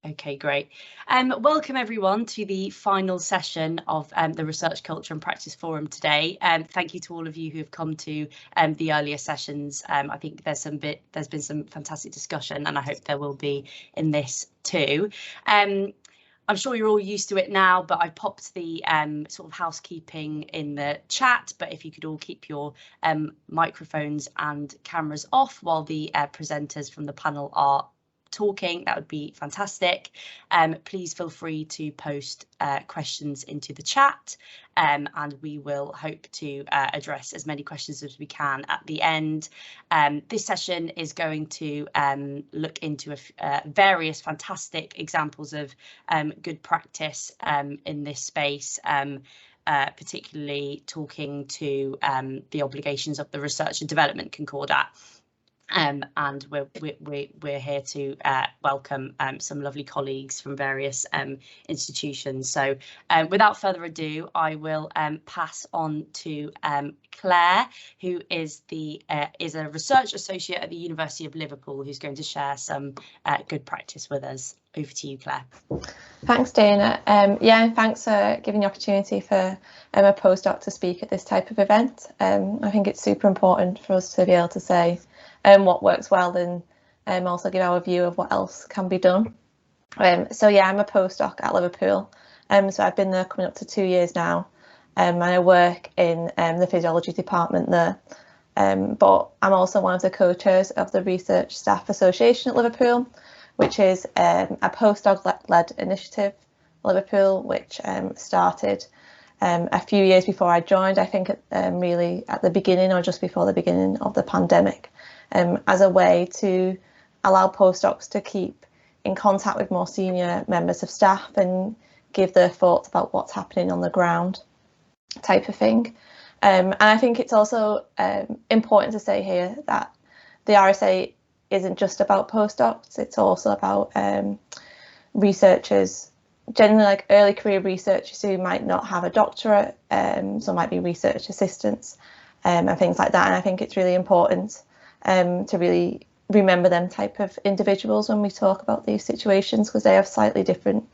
Okay, great. Welcome everyone to the final session of the Research Culture and Practice Forum today. Thank you to all of you who have come to the earlier sessions. I think there's been some fantastic discussion, and I hope there will be in this too. I'm sure you're all used to it now, but I popped the sort of housekeeping in the chat, but if you could all keep your microphones and cameras off while the presenters from the panel are talking, that would be fantastic. Please feel free to post questions into the chat, and we will hope to address as many questions as we can at the end. This session is going to look into various fantastic examples of good practice in this space, particularly talking to the obligations of the Research and Development Concordat. And we're here to welcome some lovely colleagues from various institutions. So without further ado, I will pass on to Claire, who is a research associate at the University of Liverpool, who's going to share some good practice with us. Over to you, Claire. Thanks, Dana. Yeah, thanks for giving the opportunity for a postdoc to speak at this type of event. I think it's super important for us to be able to say what works well and also give our view of what else can be done. So yeah, I'm a postdoc at Liverpool. So I've been there coming up to 2 years now, and I work in the physiology department there. But I'm also one of the co-chairs of the Research Staff Association at Liverpool, which is a postdoc-led initiative at Liverpool, which started a few years before I joined, I think really at the beginning or just before the beginning of the pandemic, as a way to allow postdocs to keep in contact with more senior members of staff and give their thoughts about what's happening on the ground, type of thing. And I think it's also important to say here that the RSA isn't just about postdocs, it's also about researchers, generally like early career researchers who might not have a doctorate, so might be research assistants and things like that. And I think it's really important to really remember them type of individuals when we talk about these situations, because they have slightly different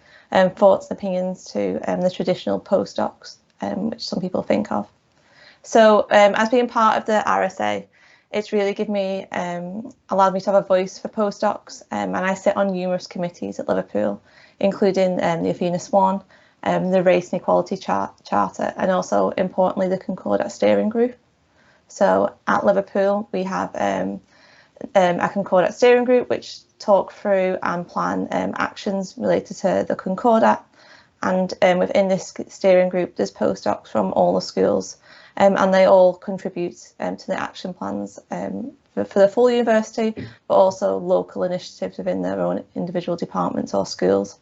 thoughts and opinions to the traditional postdocs, which some people think of. So as being part of the RSA, it's really allowed me to have a voice for postdocs, and I sit on numerous committees at Liverpool, including the Athena Swan, the Race and Equality Charter, and also importantly the Concordat Steering Group. So at Liverpool we have a Concordat Steering Group which talk through and plan actions related to the Concordat, and within this steering group there's postdocs from all the schools, and they all contribute to the action plans for the full university, but also local initiatives within their own individual departments or schools.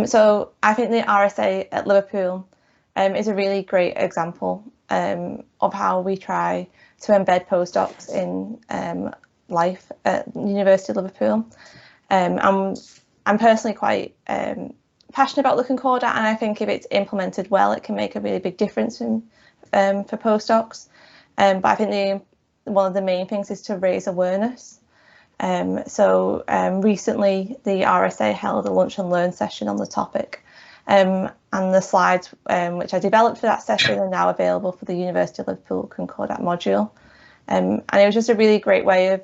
So I think the RSA at Liverpool is a really great example of how we try to embed postdocs in life at the University of Liverpool. I'm personally quite passionate about the Concordat, and I think if it's implemented well, it can make a really big difference for postdocs. But I think one of the main things is to raise awareness. So recently the RSA held a lunch and learn session on the topic, and the slides which I developed for that session are now available for the University of Liverpool Concordat module. And it was just a really great way of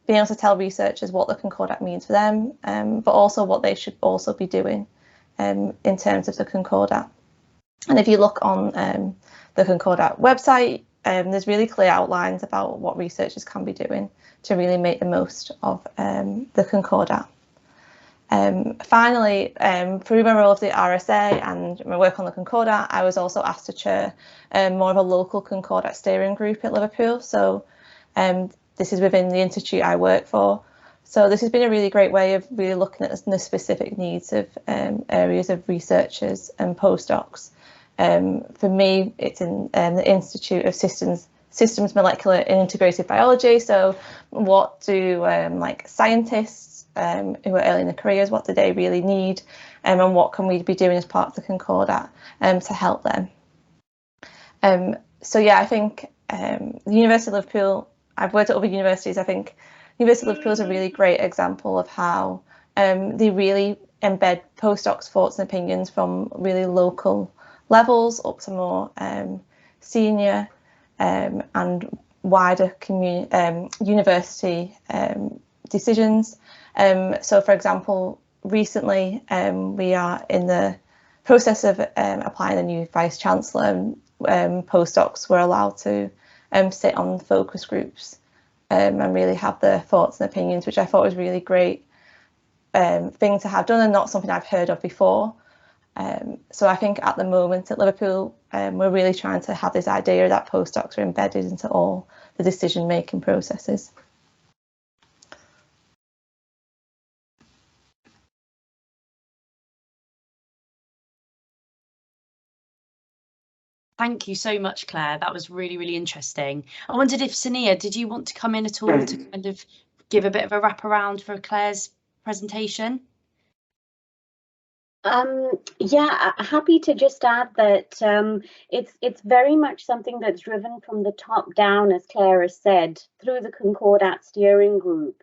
being able to tell researchers what the Concordat means for them, but also what they should also be doing in terms of the Concordat. And if you look on the Concordat website, there's really clear outlines about what researchers can be doing to really make the most of the Concordat. Finally, through my role of the RSA and my work on the Concordat, I was also asked to chair more of a local Concordat steering group at Liverpool. So this is within the institute I work for. So this has been a really great way of really looking at the specific needs of areas of researchers and postdocs. For me, it's in the Institute of Systems, Molecular and Integrated Biology. So what do like scientists who are early in their careers, what do they really need, and what can we be doing as part of the Concordat to help them? So yeah, I think the University of Liverpool, I've worked at other universities, I think University of Liverpool is a really great example of how They really embed postdocs' thoughts and opinions from really local levels up to more senior and wider university decisions. So, for example, recently we are in the process of applying a new Vice Chancellor, and postdocs were allowed to sit on focus groups and really have their thoughts and opinions, which I thought was really great thing to have done and not something I've heard of before. So I think at the moment at Liverpool, we're really trying to have this idea that postdocs are embedded into all the decision-making processes. Thank you so much, Claire. That was really, really interesting. I wondered if Sania, did you want to come in at all to kind of give a bit of a wraparound for Claire's presentation? Yeah, happy to just add that it's very much something that's driven from the top down, as Claire has said, through the Concordat steering group.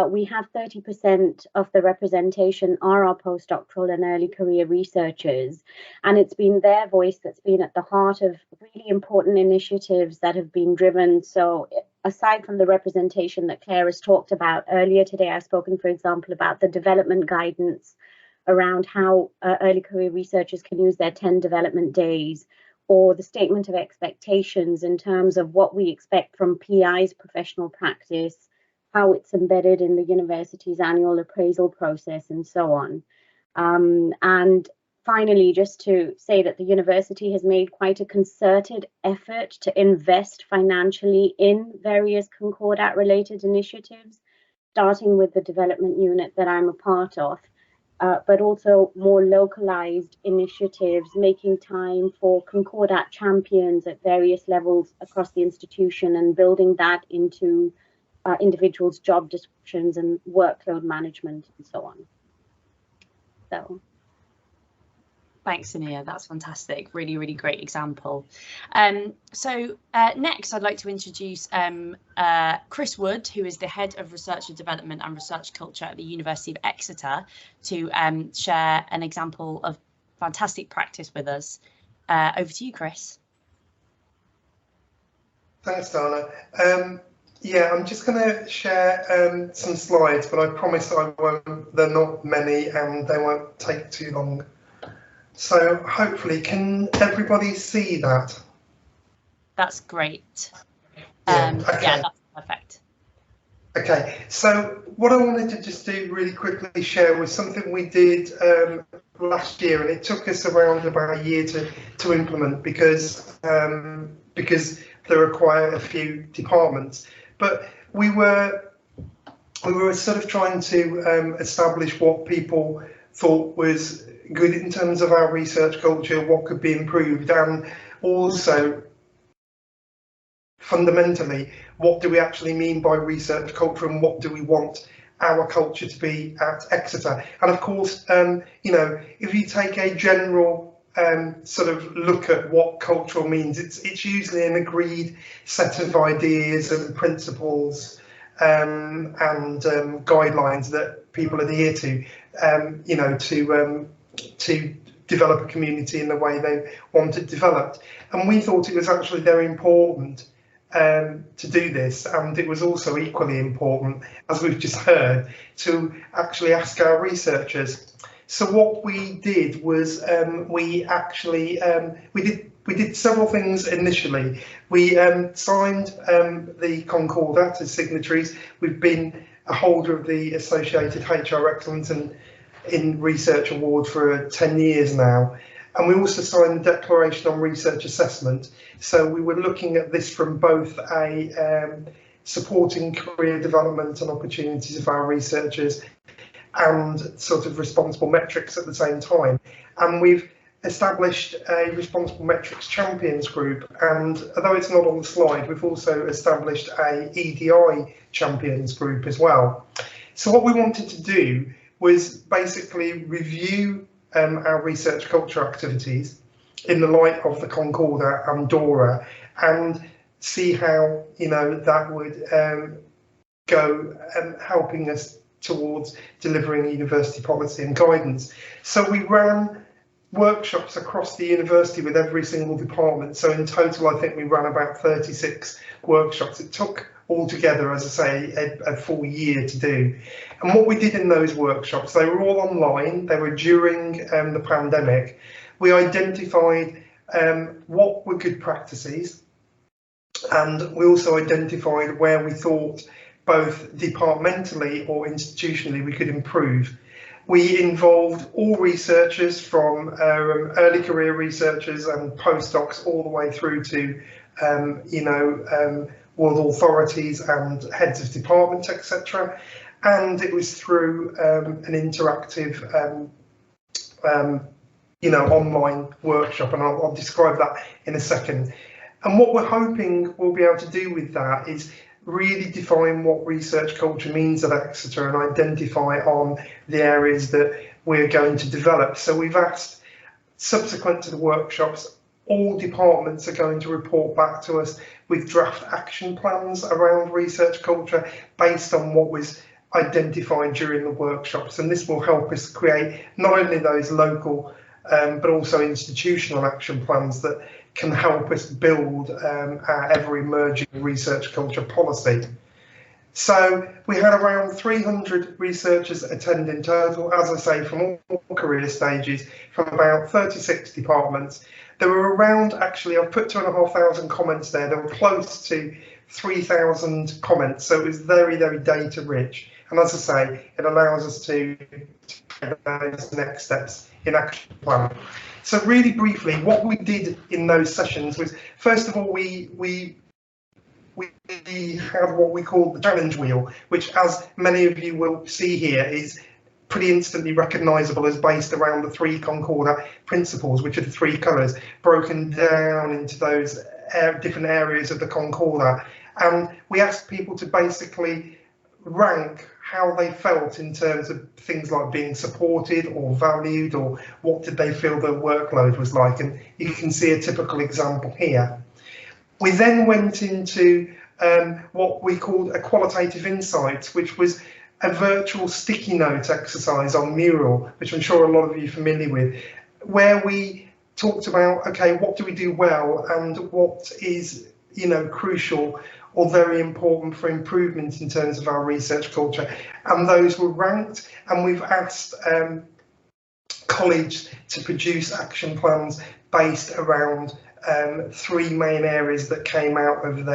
We have 30% of the representation are our postdoctoral and early career researchers, and it's been their voice that's been at the heart of really important initiatives that have been driven. So aside from the representation that Claire has talked about earlier today, I've spoken, for example, about the development guidance around how early career researchers can use their 10 development days, or the statement of expectations in terms of what we expect from PI's professional practice, how it's embedded in the university's annual appraisal process, and so on. And finally, just to say that the university has made quite a concerted effort to invest financially in various Concordat-related initiatives, starting with the development unit that I'm a part of. But also more localized initiatives, making time for Concordat champions at various levels across the institution and building that into individuals' job descriptions and workload management and so on. So. Thanks, Sania. That's fantastic. Really, really great example. So next, I'd like to introduce Chris Wood, who is the Head of Research and Development and Research Culture at the University of Exeter, to share an example of fantastic practice with us. Over to you, Chris. Thanks, Dana. Yeah, I'm just going to share some slides, but I promise I won't. They're not many and they won't take too long. So hopefully, can everybody see that? That's great. Okay. Yeah, that's perfect. Okay, so what I wanted to just do really quickly share was something we did last year, and it took us around about a year to implement because there are quite a few departments. But we were sort of trying to establish what people thought was good in terms of our research culture, what could be improved, and also fundamentally, what do we actually mean by research culture and what do we want our culture to be at Exeter? And of course, you know, if you take a general sort of look at what cultural means, it's usually an agreed set of ideas and principles and guidelines that people adhere to, you know, to develop a community in the way they want it developed. And we thought it was actually very important to do this, and it was also equally important, as we've just heard, to actually ask our researchers. So what we did was we did several things initially. We signed the Concordat as signatories. We've been a holder of the Associated HR Excellence and in Research Award for 10 years now. And we also signed the Declaration on Research Assessment. So we were looking at this from both a supporting career development and opportunities of our researchers and sort of responsible metrics at the same time. And we've established a responsible metrics champions group. And although it's not on the slide, we've also established a EDI champions group as well. So what we wanted to do was basically review our research culture activities in the light of the Concordat and DORA, and see how, you know, that would go helping us towards delivering university policy and guidance. So we ran workshops across the university with every single department. So in total, I think we ran about 36 workshops. It took altogether, as I say, a full year to do. And what we did in those workshops, they were all online. They were during the pandemic. We identified what were good practices, and we also identified where we thought both departmentally or institutionally we could improve. We involved all researchers, from early career researchers and postdocs all the way through to world authorities and heads of departments, etc. And it was through an interactive online workshop, and I'll describe that in a second. And what we're hoping we'll be able to do with that is really define what research culture means at Exeter and identify on the areas that we're going to develop. So we've asked, subsequent to the workshops, all departments are going to report back to us with draft action plans around research culture based on what was identified during the workshops. And this will help us create not only those local but also institutional action plans that can help us build our ever-emerging research culture policy. So we had around 300 researchers attend in total, as I say, from all career stages, from about 36 departments. There were around, actually, I've put 2,500 comments there. There were close to 3,000 comments, so it was very, very data rich. And as I say, it allows us to take those next steps in action plan. So really briefly, what we did in those sessions was, first of all, we had what we called the challenge wheel, which, as many of you will see here, is pretty instantly recognisable as based around the 3 Concordat principles, which are the 3 colours, broken down into those different areas of the Concordat. And we asked people to basically rank how they felt in terms of things like being supported or valued, or what did they feel their workload was like. And you can see a typical example here. We then went into what we called a qualitative insights, which was a virtual sticky note exercise on Mural, which I'm sure a lot of you are familiar with, where we talked about, okay, what do we do well and what is, crucial or very important for improvement in terms of our research culture. And those were ranked, and we've asked colleagues to produce action plans based around 3 main areas that came out of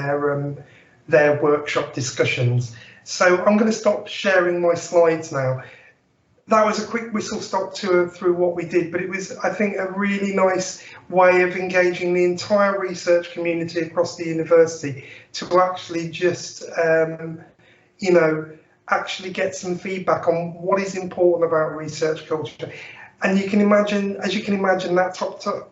their workshop discussions. So I'm going to stop sharing my slides now. That was a quick whistle-stop tour through what we did, but it was, I think, a really nice way of engaging the entire research community across the university to actually just, actually get some feedback on what is important about research culture. And you can imagine, as you can imagine, that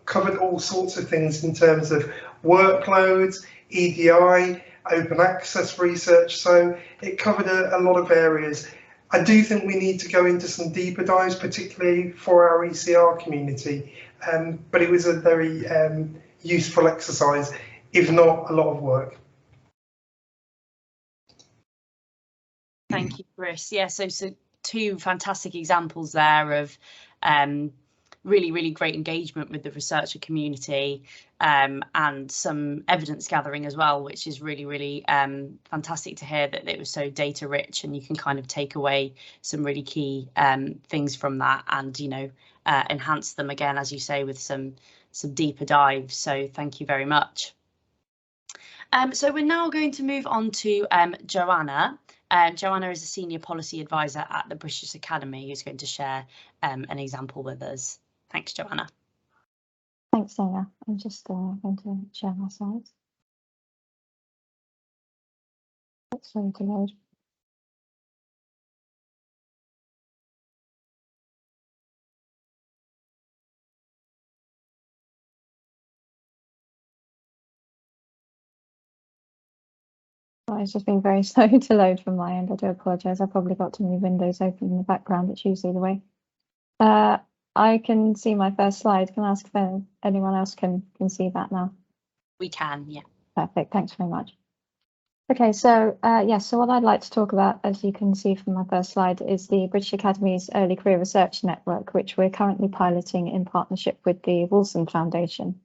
covered all sorts of things in terms of workloads, EDI, open access research. So it covered a lot of areas. I do think we need to go into some deeper dives, particularly for our ECR community, but it was a very useful exercise, if not a lot of work. Thank you, Chris. Yeah, so 2 fantastic examples there of really, really great engagement with the researcher community, and some evidence gathering as well, which is really, really fantastic to hear that it was so data rich, and you can kind of take away some really key things from that and, enhance them again, as you say, with some deeper dives. So thank you very much. So we're now going to move on to Joanna. Joanna is a senior policy advisor at the British Academy, who's going to share an example with us. Thanks, Joanna. Thanks, Dana. I'm just going to share my slides. It's ready to load. It's just been very slow to load from my end. I do apologise. I probably got too many windows open in the background. It's usually the way. I can see my first slide. Can I ask if anyone else can see that now? We can, yeah. Perfect. Thanks very much. Okay, so yes, so what I'd like to talk about, as you can see from my first slide, is the British Academy's Early Career Research Network, which we're currently piloting in partnership with the Wilson Foundation.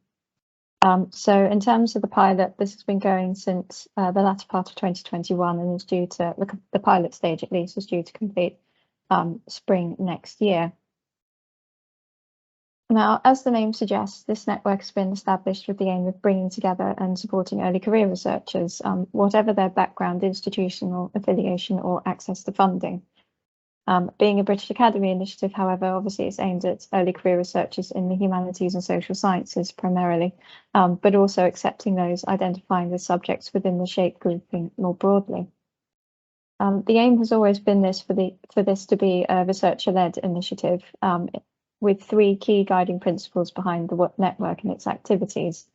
So in terms of the pilot, this has been going since the latter part of 2021 and is due to, the pilot stage at least, is due to complete spring next year. Now, as the name suggests, this network has been established with the aim of bringing together and supporting early career researchers, whatever their background, institutional affiliation, or access to funding. Being a British Academy initiative, however, obviously it's aimed at early career researchers in the humanities and social sciences primarily, but also accepting those identifying with subjects within the SHAPE grouping more broadly. The aim has always been for this to be a researcher-led initiative, with 3 key guiding principles behind the network and its activities.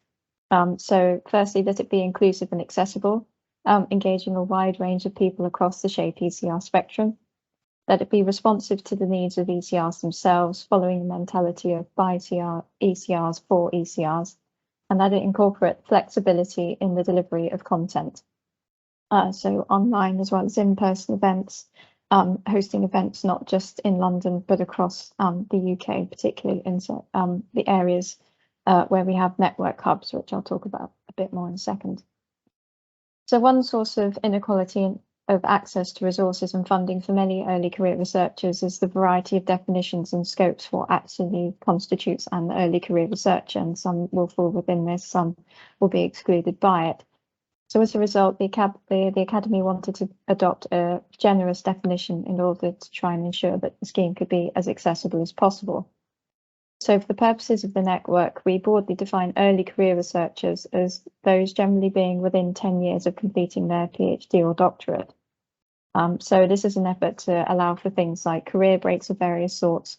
So firstly, that it be inclusive and accessible, engaging a wide range of people across the SHAPE ECR spectrum, that it be responsive to the needs of ECRs themselves, following the mentality of by ECRs for ECRs, and that it incorporate flexibility in the delivery of content. So online as well as in-person events, hosting events not just in London, but across the UK, particularly in the areas where we have network hubs, which I'll talk about a bit more in a second. So one source of inequality of access to resources and funding for many early career researchers is the variety of definitions and scopes for what actually constitutes an early career researcher, and some will fall within this, some will be excluded by it. So as a result, the Academy wanted to adopt a generous definition in order to try and ensure that the scheme could be as accessible as possible. So for the purposes of the network, we broadly define early career researchers as those generally being within 10 years of completing their PhD or doctorate. So this is an effort to allow for things like career breaks of various sorts,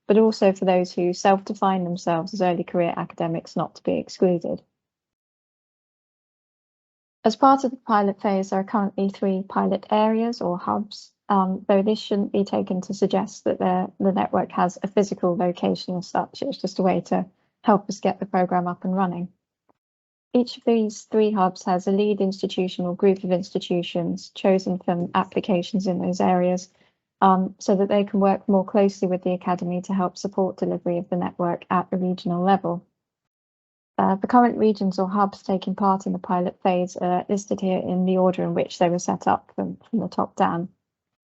but also for those who self-define themselves as early career academics not to be excluded. As part of the pilot phase, there are currently 3 pilot areas or hubs, though this shouldn't be taken to suggest that the network has a physical location as such. It's just a way to help us get the programme up and running. Each of these 3 hubs has a lead institution or group of institutions chosen from applications in those areas, so that they can work more closely with the Academy to help support delivery of the network at a regional level. The current regions or hubs taking part in the pilot phase are listed here in the order in which they were set up from the top down.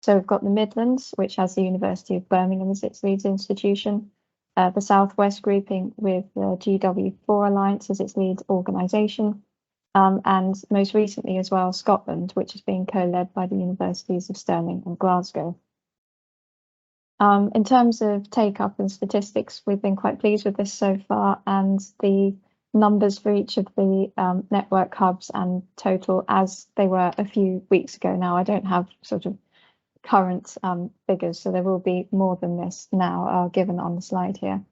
So we've got the Midlands, which has the University of Birmingham as its lead institution, the Southwest grouping with the GW4 Alliance as its lead organisation, and most recently as well Scotland, which is being co-led by the Universities of Stirling and Glasgow. In terms of take-up and statistics, we've been quite pleased with this so far, and the numbers for each of the network hubs and total as they were a few weeks ago now. I don't have sort of current figures, so there will be more than this now given on the slide here.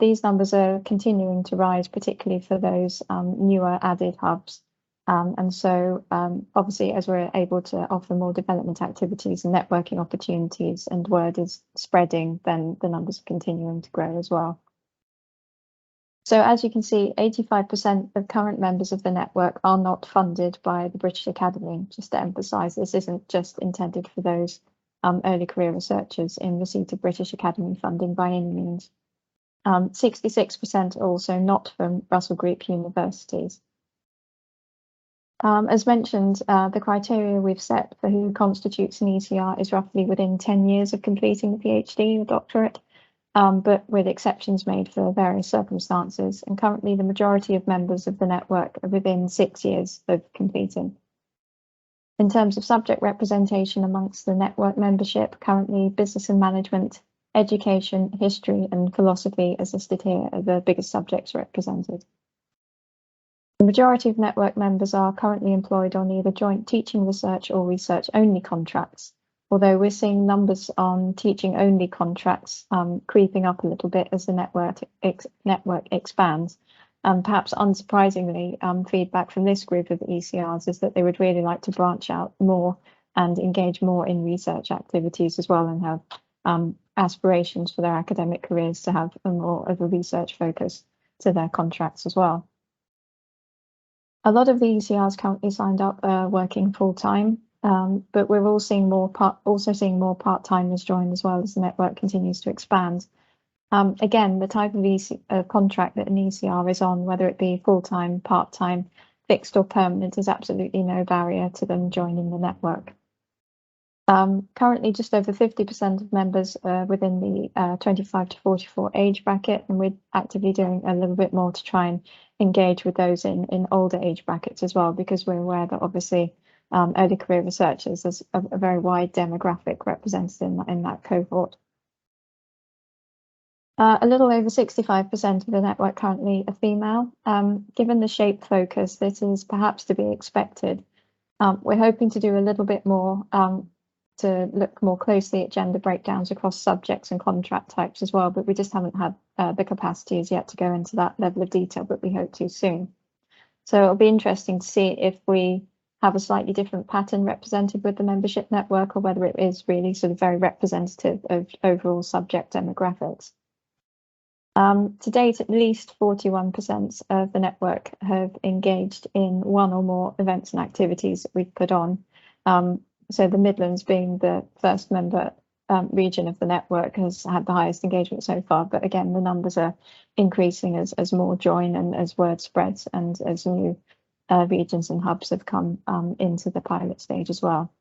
These numbers are continuing to rise, particularly for those newer added hubs. And so obviously, as we're able to offer more development activities and networking opportunities and word is spreading, then the numbers are continuing to grow as well. So as you can see, 85% of current members of the network are not funded by the British Academy. Just to emphasise, this isn't just intended for those early career researchers in receipt of British Academy funding by any means. 66% are also not from Russell Group universities. As mentioned, the criteria we've set for who constitutes an ECR is roughly within 10 years of completing the PhD or doctorate, but with exceptions made for various circumstances. And currently the majority of members of the network are within 6 years of completing. In terms of subject representation amongst the network membership, currently business and management, education, history and philosophy, as listed here, are the biggest subjects represented. The majority of network members are currently employed on either joint teaching research or research only contracts, although we're seeing numbers on teaching only contracts creeping up a little bit as the network expands. Perhaps unsurprisingly, feedback from this group of ECRs is that they would really like to branch out more and engage more in research activities as well, and have aspirations for their academic careers to have a more of a research focus to their contracts as well. A lot of the ECRs currently signed up are working full-time, but we're all seeing also seeing more part-timers join as well as the network continues to expand. Again, the type of contract that an ECR is on, whether it be full-time, part-time, fixed or permanent, is absolutely no barrier to them joining the network. Currently, just over 50% of members are within the 25 to 44 age bracket, and we're actively doing a little bit more to try and engage with those in older age brackets as well, because we're aware that obviously early career researchers is a very wide demographic represented in that cohort. A little over 65% of the network currently are female. Given the shape focus, this is perhaps to be expected. We're hoping to do a little bit more to look more closely at gender breakdowns across subjects and contract types as well, but we just haven't had the capacity as yet to go into that level of detail, but we hope to soon. So it'll be interesting to see if we have a slightly different pattern represented with the membership network, or whether it is really sort of very representative of overall subject demographics. To date, at least 41% of the network have engaged in one or more events and activities that we've put on. So the Midlands, being the first member region of the network, has had the highest engagement so far. But again, the numbers are increasing as more join and as word spreads and as new regions and hubs have come into the pilot stage as well.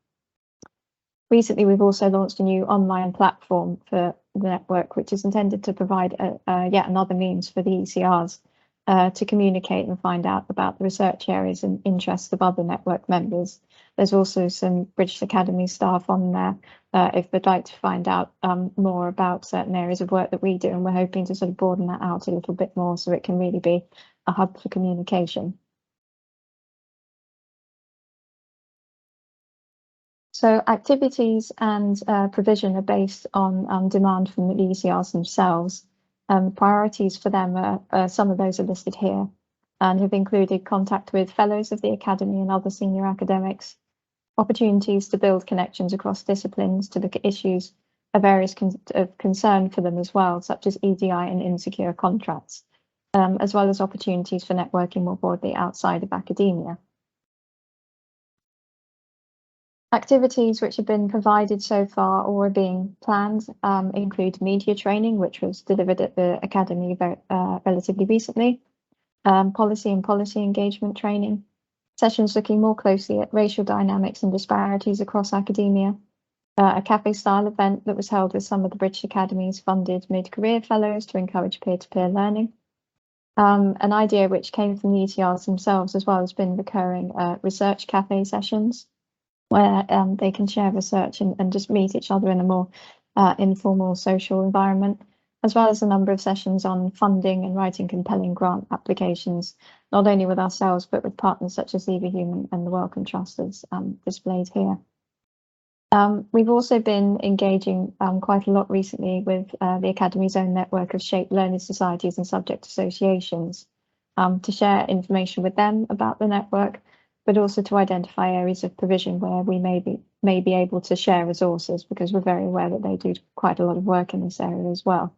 Recently, we've also launched a new online platform for the network, which is intended to provide yet another means for the ECRs to communicate and find out about the research areas and interests of other network members. There's also some British Academy staff on there if they'd like to find out more about certain areas of work that we do, and we're hoping to sort of broaden that out a little bit more so it can really be a hub for communication. So activities and provision are based on demand from the ECRs themselves. Priorities for them are some of those are listed here, and have included contact with fellows of the Academy and other senior academics, opportunities to build connections across disciplines to look at issues of areas of concern for them as well, such as EDI and insecure contracts, as well as opportunities for networking more broadly outside of academia. Activities which have been provided so far or are being planned include media training, which was delivered at the Academy relatively recently, policy and policy engagement training, sessions looking more closely at racial dynamics and disparities across academia, a cafe-style event that was held with some of the British Academy's funded mid-career fellows to encourage peer-to-peer learning. An idea which came from the ECRs themselves as well has been recurring research cafe sessions, where they can share research and just meet each other in a more informal social environment, as well as a number of sessions on funding and writing compelling grant applications, not only with ourselves, but with partners such as Lever Human and the Wellcome Trust, as displayed here. We've also been engaging quite a lot recently with the Academy's own network of shaped learning societies and subject associations to share information with them about the network, but also to identify areas of provision where we may be able to share resources, because we're very aware that they do quite a lot of work in this area as well.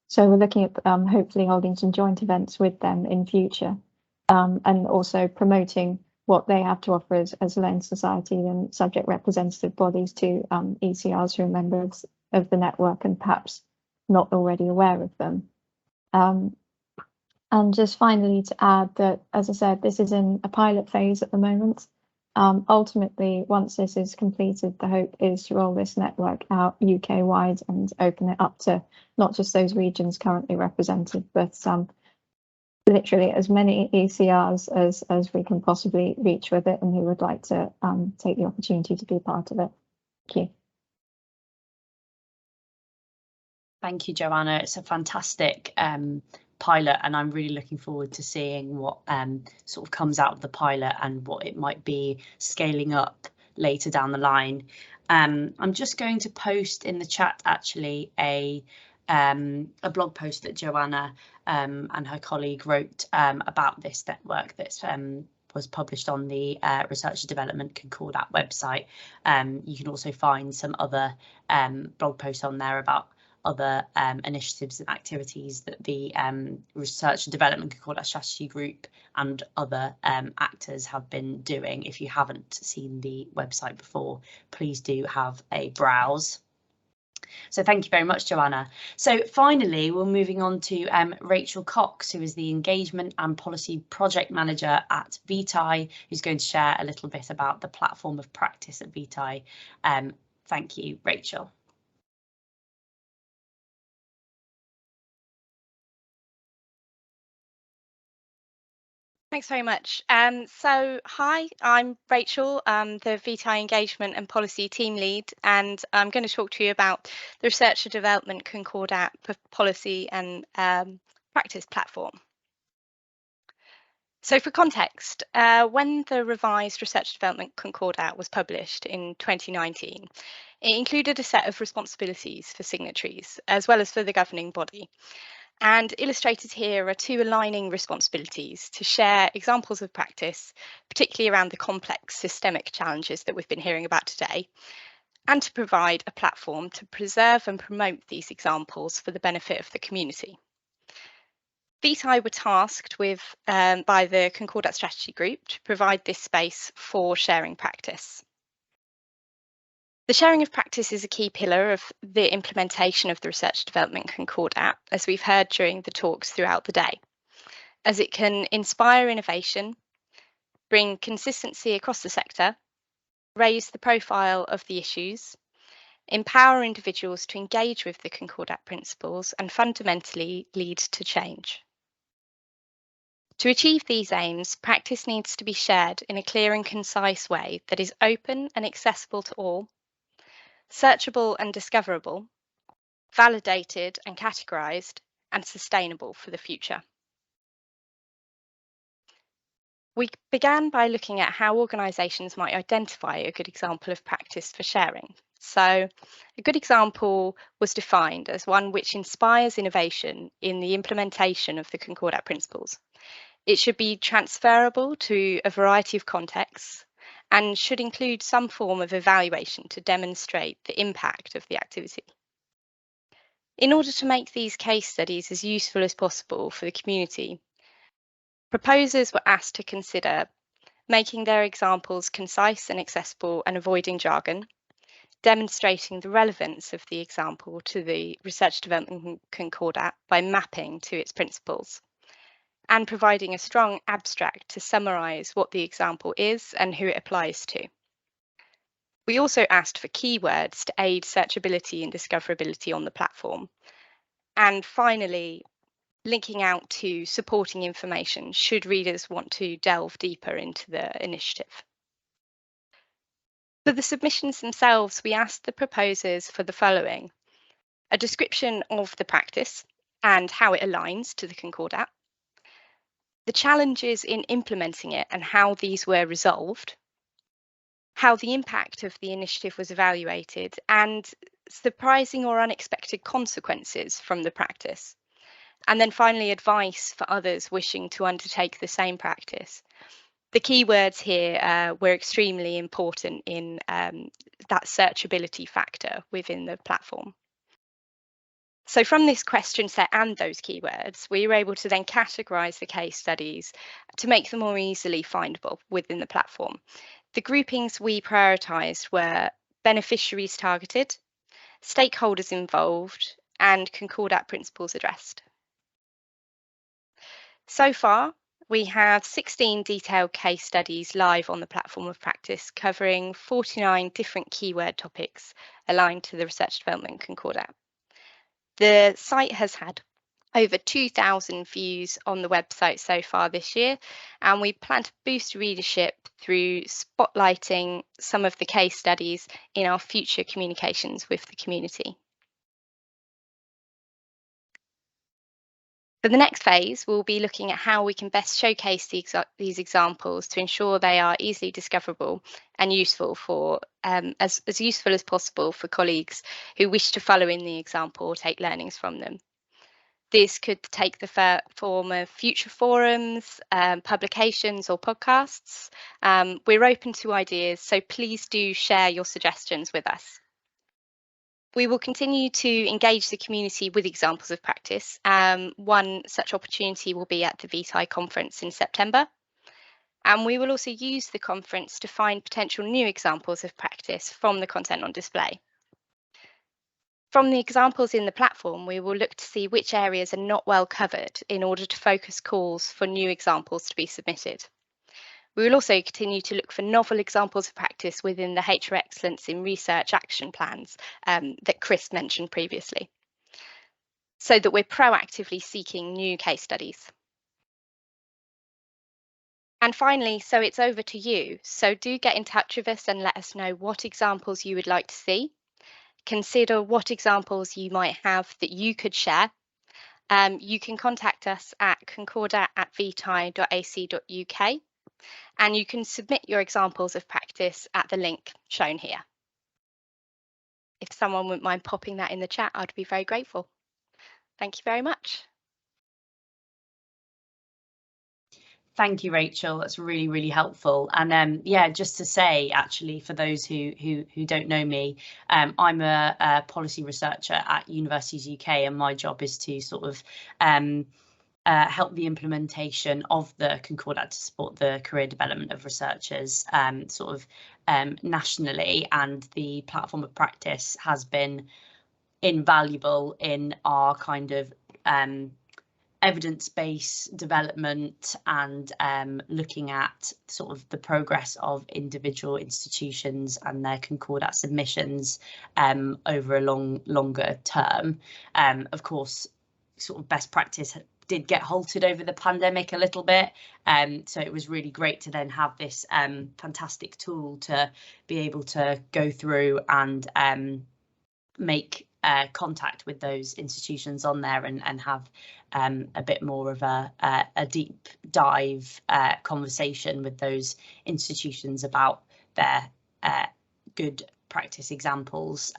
So we're looking at hopefully holding some joint events with them in future, and also promoting what they have to offer as Learning Society and subject representative bodies to ECRs who are members of the network and perhaps not already aware of them. And just finally to add that, as I said, this is in a pilot phase at the moment. Ultimately, once this is completed, the hope is to roll this network out UK-wide and open it up to not just those regions currently represented, but literally as many ECRs as we can possibly reach with it and who would like to take the opportunity to be part of it. Thank you. Thank you, Joanna. It's a fantastic pilot, and I'm really looking forward to seeing what sort of comes out of the pilot and what it might be scaling up later down the line. I'm just going to post in the chat actually a blog post that Joanna and her colleague wrote about this network that's was published on the Research and Development Concordat website. You can also find some other blog posts on there about other initiatives and activities that the Research and Development Concordat Strategy Group and other actors have been doing. If you haven't seen the website before, please do have a browse. So thank you very much, Joanna. So finally, we're moving on to Rachel Cox, who is the Engagement and Policy Project Manager at VTI, who's going to share a little bit about the platform of practice at VTI. Thank you, Rachel. Thanks very much. Hi, I'm Rachel. I'm the VTI Engagement and Policy Team Lead, and I'm going to talk to you about the Research and Development Concordat Policy and Practice platform. So for context, when the revised Research and Development Concordat was published in 2019, it included a set of responsibilities for signatories, as well as for the governing body. And illustrated here are two aligning responsibilities to share examples of practice, particularly around the complex systemic challenges that we've been hearing about today, and to provide a platform to preserve and promote these examples for the benefit of the community. VTI were tasked with by the Concordat Strategy Group to provide this space for sharing practice. The sharing of practice is a key pillar of the implementation of the Research Development Concordat, as we've heard during the talks throughout the day, as it can inspire innovation, bring consistency across the sector, raise the profile of the issues, empower individuals to engage with the Concordat principles, and fundamentally lead to change. To achieve these aims, practice needs to be shared in a clear and concise way that is open and accessible to all, searchable and discoverable, validated and categorised, and sustainable for the future. We began by looking at how organisations might identify a good example of practice for sharing. So a good example was defined as one which inspires innovation in the implementation of the Concordat principles. It should be transferable to a variety of contexts and should include some form of evaluation to demonstrate the impact of the activity. In order to make these case studies as useful as possible for the community, proposers were asked to consider making their examples concise and accessible and avoiding jargon, demonstrating the relevance of the example to the Research Development Concordat by mapping to its principles, and providing a strong abstract to summarise what the example is and who it applies to. We also asked for keywords to aid searchability and discoverability on the platform. And finally, linking out to supporting information should readers want to delve deeper into the initiative. For the submissions themselves, we asked the proposers for the following: a description of the practice and how it aligns to the Concordat, the challenges in implementing it and how these were resolved, how the impact of the initiative was evaluated, and surprising or unexpected consequences from the practice. And then finally, advice for others wishing to undertake the same practice. The keywords here were extremely important in that searchability factor within the platform. So from this question set and those keywords, we were able to then categorise the case studies to make them more easily findable within the platform. The groupings we prioritised were beneficiaries targeted, stakeholders involved, and Concordat principles addressed. So far, we have 16 detailed case studies live on the platform of practice, covering 49 different keyword topics aligned to the Research Development Concordat. The site has had over 2,000 views on the website so far this year, and we plan to boost readership through spotlighting some of the case studies in our future communications with the community. For the next phase, we'll be looking at how we can best showcase these examples to ensure they are easily discoverable and useful for as useful as possible for colleagues who wish to follow in the example or take learnings from them. This could take the form of future forums, publications or podcasts. We're open to ideas, so please do share your suggestions with us. We will continue to engage the community with examples of practice. One such opportunity will be at the VTI conference in September. And we will also use the conference to find potential new examples of practice from the content on display. From the examples in the platform, we will look to see which areas are not well covered in order to focus calls for new examples to be submitted. We will also continue to look for novel examples of practice within the HR Excellence in Research action plans that Chris mentioned previously, so that we're proactively seeking new case studies. And finally, so it's over to you. So do get in touch with us and let us know what examples you would like to see. Consider what examples you might have that you could share. You can contact us at concordat@vti.ac.uk, and you can submit your examples of practice at the link shown here. If someone wouldn't mind popping that in the chat, I'd be very grateful. Thank you very much. Thank you, Rachel. That's really, really helpful. And yeah, just to say, actually, for those who don't know me, I'm a policy researcher at Universities UK, and my job is to sort of help the implementation of the Concordat to support the career development of researchers nationally. And the platform of practice has been invaluable in our kind of evidence-based development and looking at sort of the progress of individual institutions and their Concordat submissions over a longer term. Of course, sort of best practice did get halted over the pandemic a little bit, so it was really great to then have this fantastic tool to be able to go through and make contact with those institutions on there and have a bit more of a deep dive conversation with those institutions about their good practice examples.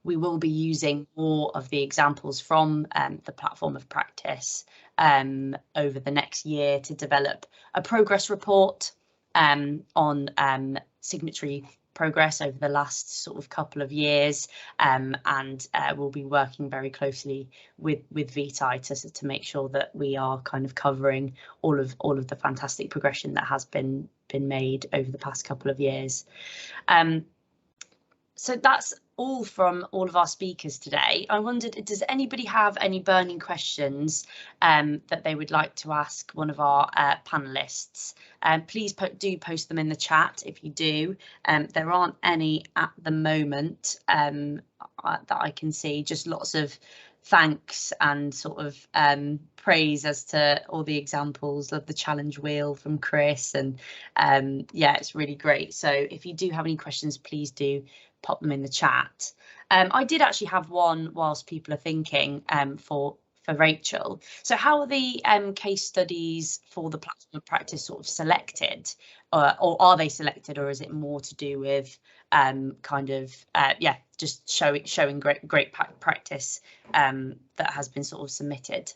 We will be using more of the examples from the platform of practice over the next year to develop a progress report on signatory progress over the last sort of couple of years, and we'll be working very closely with VTI to make sure that we are kind of covering all of the fantastic progression that has been made over the past couple of years. So that's all from all of our speakers today. I wondered, does anybody have any burning questions that they would like to ask one of our panelists? Please do post them in the chat if you do. There aren't any at the moment that I can see, just lots of thanks and sort of praise as to all the examples of the challenge wheel from Chris, and yeah, it's really great. So if you do have any questions, please do pop them in the chat. I did actually have one whilst people are thinking for Rachel. So how are the case studies for the platform of practice sort of selected, or are they selected, or is it more to do with kind of yeah, just showing great practice that has been sort of submitted?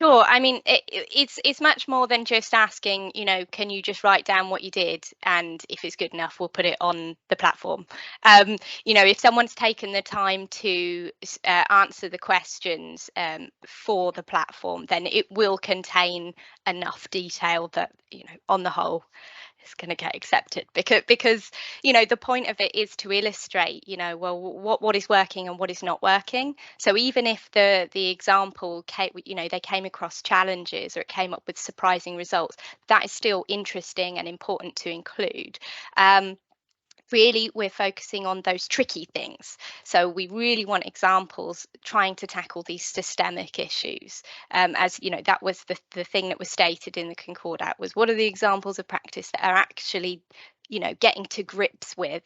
Sure. I mean, it's much more than just asking, you know, can you just write down what you did, and if it's good enough, we'll put it on the platform. You know, if someone's taken the time to answer the questions for the platform, then it will contain enough detail that, you know, on the whole, it's going to get accepted, because you know, the point of it is to illustrate, you know, well, what is working and what is not working. So even if the example came, you know, they came across challenges or it came up with surprising results, that is still interesting and important to include. Really, we're focusing on those tricky things. So we really want examples trying to tackle these systemic issues. As you know, that was the thing that was stated in the Concordat, was what are the examples of practice that are actually, you know, getting to grips with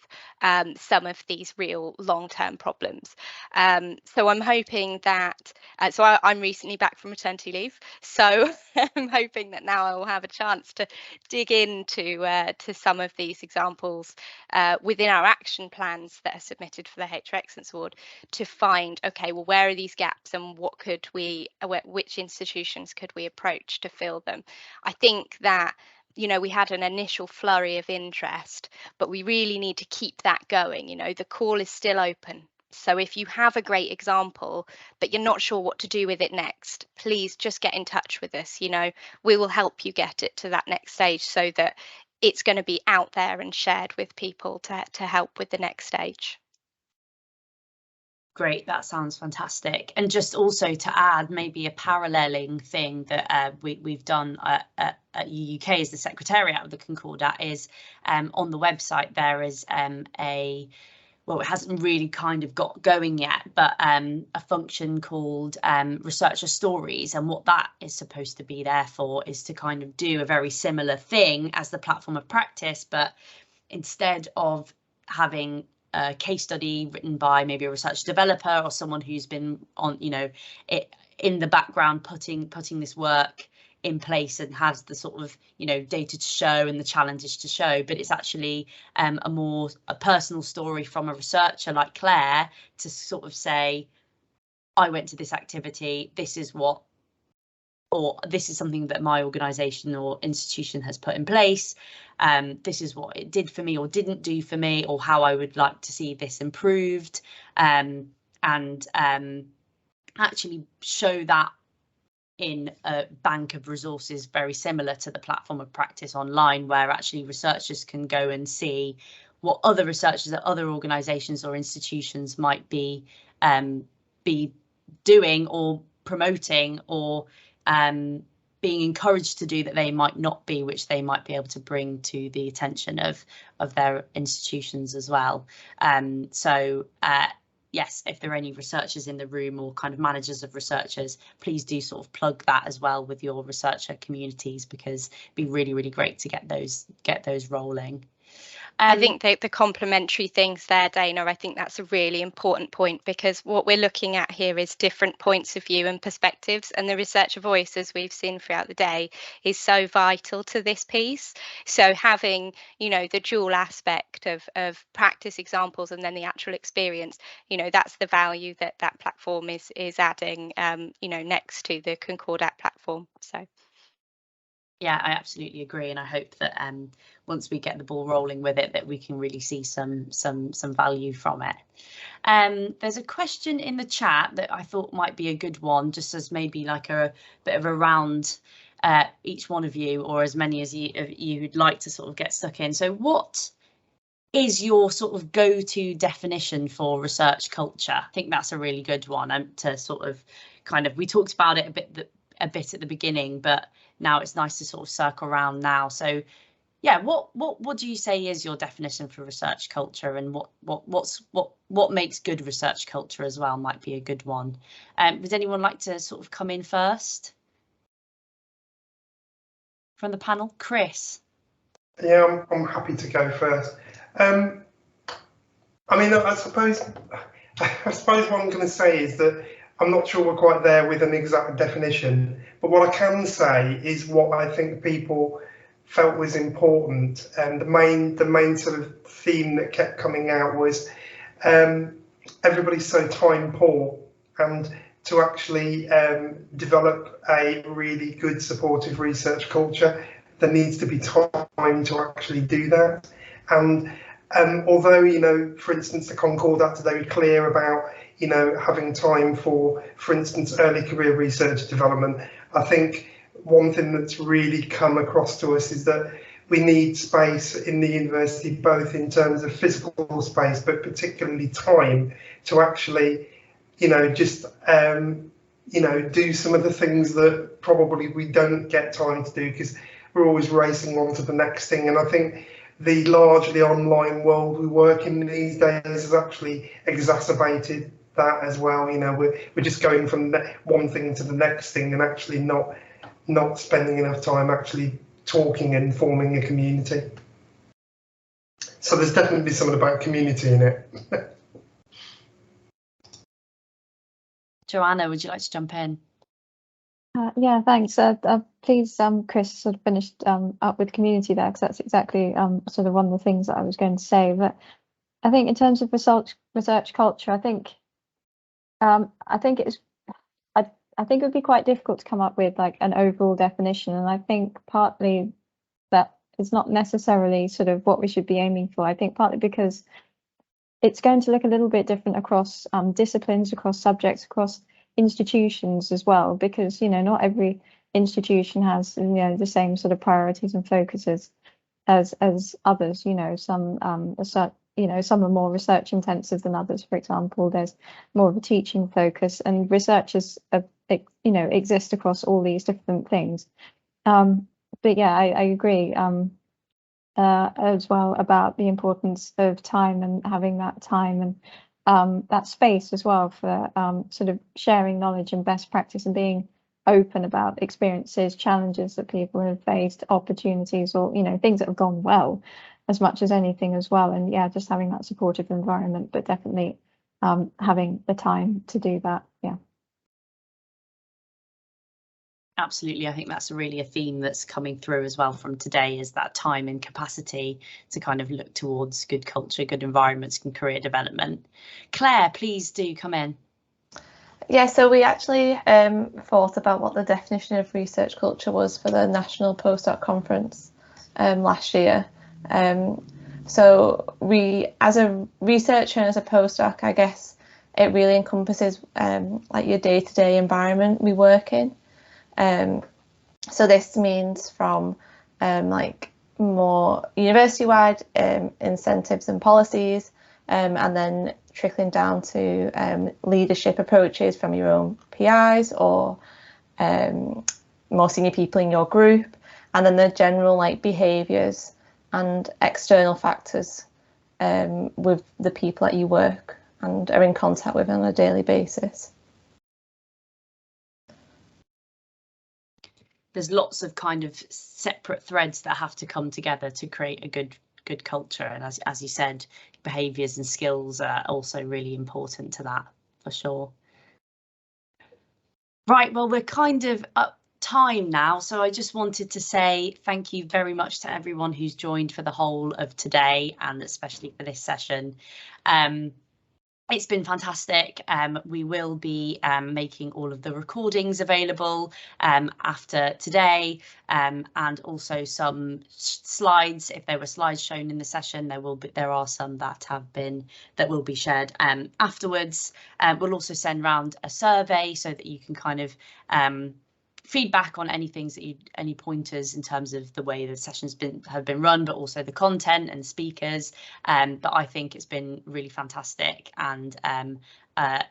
some of these real long-term problems. So I'm hoping that, so I'm recently back from maternity leave, so I'm hoping that now I will have a chance to dig into to some of these examples within our action plans that are submitted for the HR Excellence Award, to find, okay, well, where are these gaps and what could we, which institutions could we approach to fill them? I think that, you know, we had an initial flurry of interest, but we really need to keep that going. You know, the call is still open. So if you have a great example, but you're not sure what to do with it next, please just get in touch with us. You know, we will help you get it to that next stage so that it's going to be out there and shared with people to help with the next stage. Great, that sounds fantastic. And just also to add maybe a paralleling thing that we've done at UUK as the Secretariat of the Concordat is on the website there is well, it hasn't really kind of got going yet, but a function called Researcher Stories. And what that is supposed to be there for is to kind of do a very similar thing as the platform of practice, but instead of having a case study written by maybe a research developer or someone who's been on, you know, in the background putting this work in place and has the sort of, you know, data to show and the challenges to show, but it's actually a personal story from a researcher like Claire to sort of say, I went to this activity, this is what, or this is something that my organisation or institution has put in place. This is what it did for me or didn't do for me, or how I would like to see this improved, and actually show that in a bank of resources very similar to the platform of practice online, where actually researchers can go and see what other researchers at other organisations or institutions might be doing or promoting or being encouraged to do that they might not be, which they might be able to bring to the attention of their institutions as well. So yes, if there are any researchers in the room or kind of managers of researchers, please do sort of plug that as well with your researcher communities, because it'd be really, really great to get those rolling. I think the complementary things there, Dana, I think that's a really important point, because what we're looking at here is different points of view and perspectives, and the researcher voice, as we've seen throughout the day, is so vital to this piece. So having, you know, the dual aspect of practice examples and then the actual experience, you know, that's the value that that platform is adding, you know, next to the Concordat platform. So. Yeah, I absolutely agree, and I hope that once we get the ball rolling with it, that we can really see some value from it. There's a question in the chat that I thought might be a good one, just as maybe like a bit of a round each one of you, or as many as you who'd like to sort of get stuck in. So what is your sort of go-to definition for research culture? I think that's a really good one, to sort of kind of, we talked about it a bit at the beginning, but now it's nice to sort of circle around now. So yeah, what do you say is your definition for research culture, and what makes good research culture as well might be a good one. Would anyone like to sort of come in first from the panel? Chris? Yeah, I'm happy to go first. I mean, I suppose what I'm going to say is that I'm not sure we're quite there with an exact definition, but what I can say is what I think people felt was important, and the main sort of theme that kept coming out was everybody's so time poor, and to actually develop a really good supportive research culture, there needs to be time to actually do that. And although, you know, for instance, the Concordat are very clear about, you know, having time for instance, early career research development, I think one thing that's really come across to us is that we need space in the university, both in terms of physical space, but particularly time to actually, you know, just, you know, do some of the things that probably we don't get time to do because we're always racing on to the next thing. And I think the largely online world we work in these days has actually exacerbated that as well. You know, we're just going from one thing to the next thing and actually not spending enough time actually talking and forming a community. So there's definitely something about community in it. Joanna, would you like to jump in? Yeah, thanks. Please, Chris sort of finished up with community there, because that's exactly sort of one of the things that I was going to say. But I think in terms of research culture, I think it would be quite difficult to come up with like an overall definition, and I think partly that it's not necessarily sort of what we should be aiming for. I think partly because it's going to look a little bit different across disciplines, across subjects, across institutions as well, because, you know, not every institution has, you know, the same sort of priorities and focuses as others. You know, some some are more research intensive than others. For example, there's more of a teaching focus, and researchers exist across all these different things. But yeah, I agree as well about the importance of time and having that time and that space as well for sort of sharing knowledge and best practice and being open about experiences, challenges that people have faced, opportunities, or, you know, things that have gone well as much as anything as well. And yeah, just having that supportive environment, but definitely having the time to do that. Yeah. Absolutely. I think that's really a theme that's coming through as well from today, is that time and capacity to kind of look towards good culture, good environments and career development. Claire, please do come in. Yeah, so we actually thought about what the definition of research culture was for the National Postdoc Conference last year. So we, as a researcher and as a postdoc, I guess it really encompasses like your day-to-day environment we work in. So this means from like more university-wide incentives and policies, and then trickling down to leadership approaches from your own PIs or more senior people in your group, and then the general like behaviours and external factors with the people that you work and are in contact with on a daily basis. There's lots of kind of separate threads that have to come together to create a good culture, and as you said, behaviours and skills are also really important to that, for sure. Right, well, we're kind of up time now, so I just wanted to say thank you very much to everyone who's joined for the whole of today, and especially for this session. It's been fantastic. We will be making all of the recordings available after today, and also some slides. If there were slides shown in the session, there are some that will be shared afterwards. We'll also send round a survey so that you can kind of feedback on any things that any pointers in terms of the way the sessions have been run, but also the content and speakers. But I think it's been really fantastic, and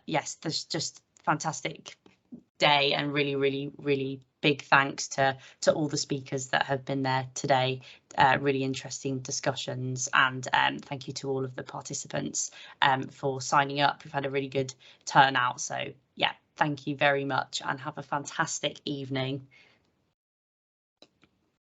yes, there's just fantastic day, and really big thanks to all the speakers that have been there today. Really interesting discussions, and thank you to all of the participants for signing up. We've had a really good turnout, so yeah, thank you very much and have a fantastic evening.